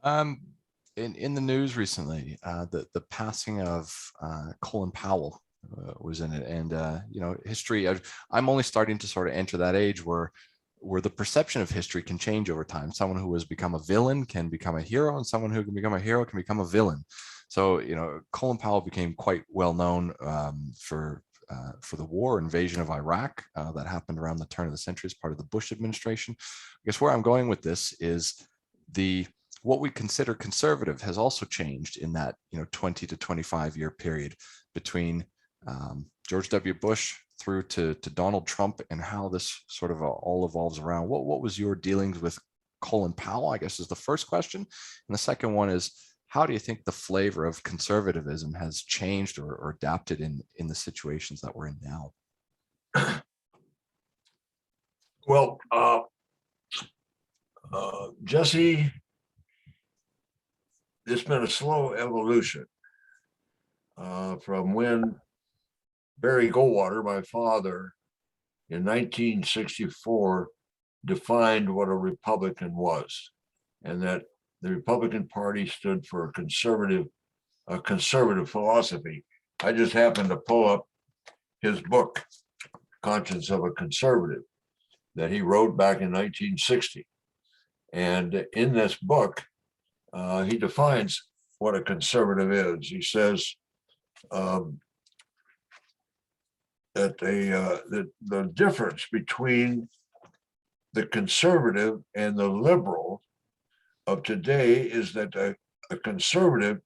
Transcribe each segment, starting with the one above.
Um, in the news recently, the passing of Colin Powell was in it, and history. I'm only starting to sort of enter that age where the perception of history can change over time. Someone who has become a villain can become a hero, and someone who can become a hero can become a villain. So, Colin Powell became quite well known for the war invasion of Iraq that happened around the turn of the century as part of the Bush administration. I guess where I'm going with this is the what we consider conservative has also changed in that 20 to 25 year period between George W. Bush through to Donald Trump, and how this sort of all evolves around. What was your dealings with Colin Powell, I guess, is the first question. And the second one is, how do you think the flavor of conservatism has changed or adapted in the situations that we're in now? Well, Jesse, it's been a slow evolution from when Barry Goldwater, my father, in 1964 defined what a Republican was, and that the Republican Party stood for a conservative philosophy. I just happened to pull up his book, Conscience of a Conservative, that he wrote back in 1960. And in this book, he defines what a conservative is. He says that the difference between the conservative and the liberal of today is that a conservative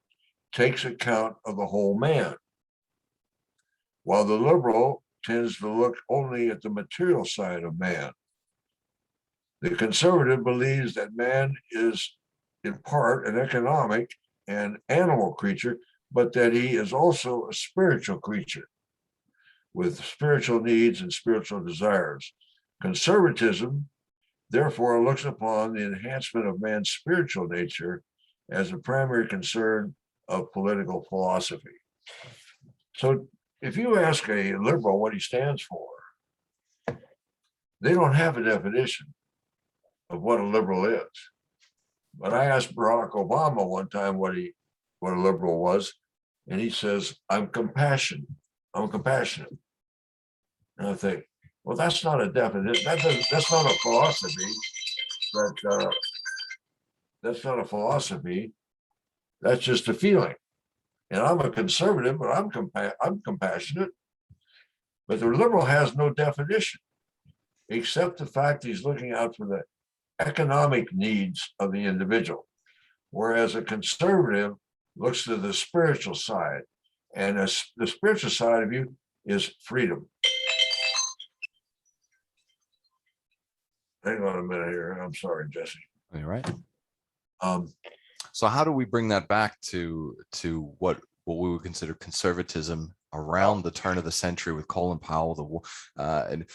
takes account of the whole man, while the liberal tends to look only at the material side of man. The conservative believes that man is in part an economic and animal creature, but that he is also a spiritual creature with spiritual needs and spiritual desires. Conservatism, therefore, looks upon the enhancement of man's spiritual nature as a primary concern of political philosophy. So if you ask a liberal what he stands for, they don't have a definition of what a liberal is. But I asked Barack Obama one time what a liberal was, and he says, I'm compassionate. And I think, well, that's not a definition. That's not a philosophy. That's not a philosophy. That's just a feeling. And I'm a conservative, but I'm compassionate. But the liberal has no definition, except the fact he's looking out for the economic needs of the individual, whereas a conservative looks to the spiritual side, and the spiritual side of you is freedom. Hang on a minute here. I'm sorry, Jesse. All right. So how do we bring that back to what we would consider conservatism around the turn of the century with Colin Powell? I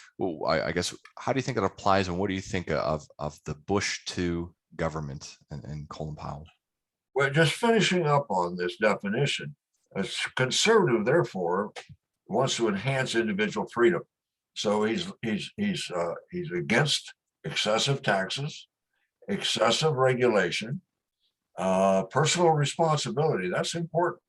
guess, how do you think it applies, and what do you think of the Bush II government and Colin Powell? Well, just finishing up on this definition, a conservative, therefore, wants to enhance individual freedom. So he's against excessive taxes, excessive regulation, personal responsibility. That's important.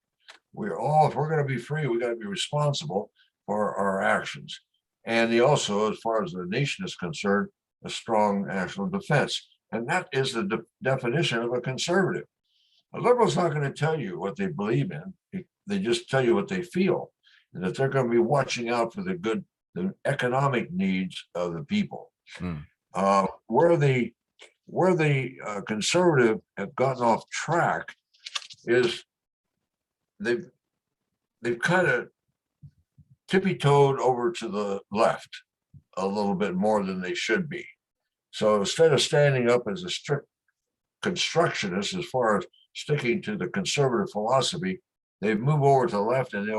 If we're going to be free, we got to be responsible for our actions. And he also, as far as the nation is concerned, a strong national defense. And that is the definition of a conservative. A liberal's not going to tell you what they believe in. They just tell you what they feel, and that they're going to be watching out for the economic needs of the people. Where the conservative have gotten off track is they've kind of tippy-toed over to the left a little bit more than they should be. So instead of standing up as a strict constructionist as far as sticking to the conservative philosophy, they've moved over to the left, and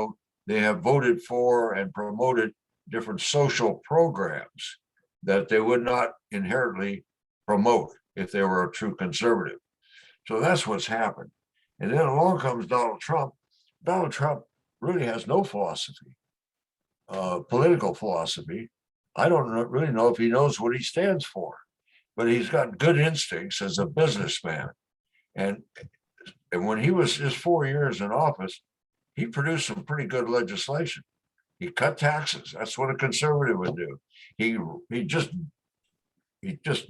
they have voted for and promoted different social programs that they would not inherently promote if they were a true conservative. So that's what's happened. And then along comes Donald Trump. Donald Trump really has no philosophy, political philosophy. I don't really know if he knows what he stands for, but he's got good instincts as a businessman. And when he was just 4 years in office, he produced some pretty good legislation. He cut taxes. That's what a conservative would do. He just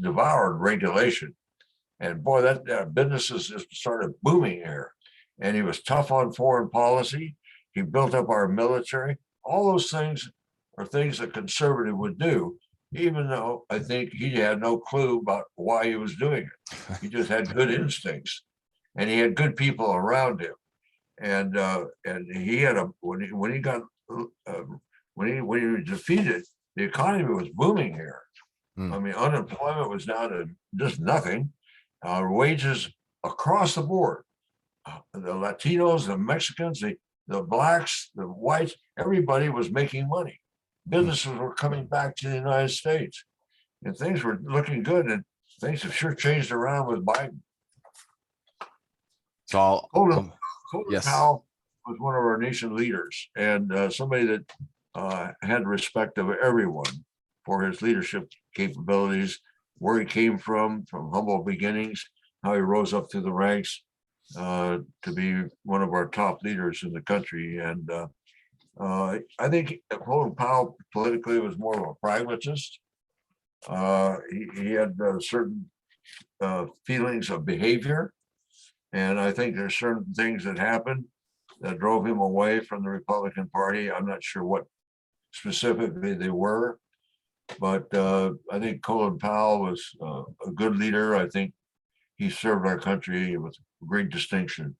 devoured regulation. And boy, that businesses just started booming here. And he was tough on foreign policy. He built up our military. All those things are things a conservative would do, even though I think he had no clue about why he was doing it. He just had good instincts, and he had good people around him. And he had when he got when he was defeated, the economy was booming here. I mean, unemployment was down to just nothing. Wages across the board, the Latinos, the Mexicans, the blacks, the whites, everybody was making money. Businesses were coming back to the United States, and things were looking good. And things have sure changed around with Biden. So Colin yes. Powell was one of our nation leaders, and somebody that had respect of everyone for his leadership capabilities, where he came from humble beginnings, how he rose up through the ranks to be one of our top leaders in the country. And I think Colin Powell politically was more of a pragmatist. He had certain feelings of behavior. And I think there's certain things that happened that drove him away from the Republican Party. I'm not sure what specifically they were, but I think Colin Powell was a good leader. I think he served our country with great distinction.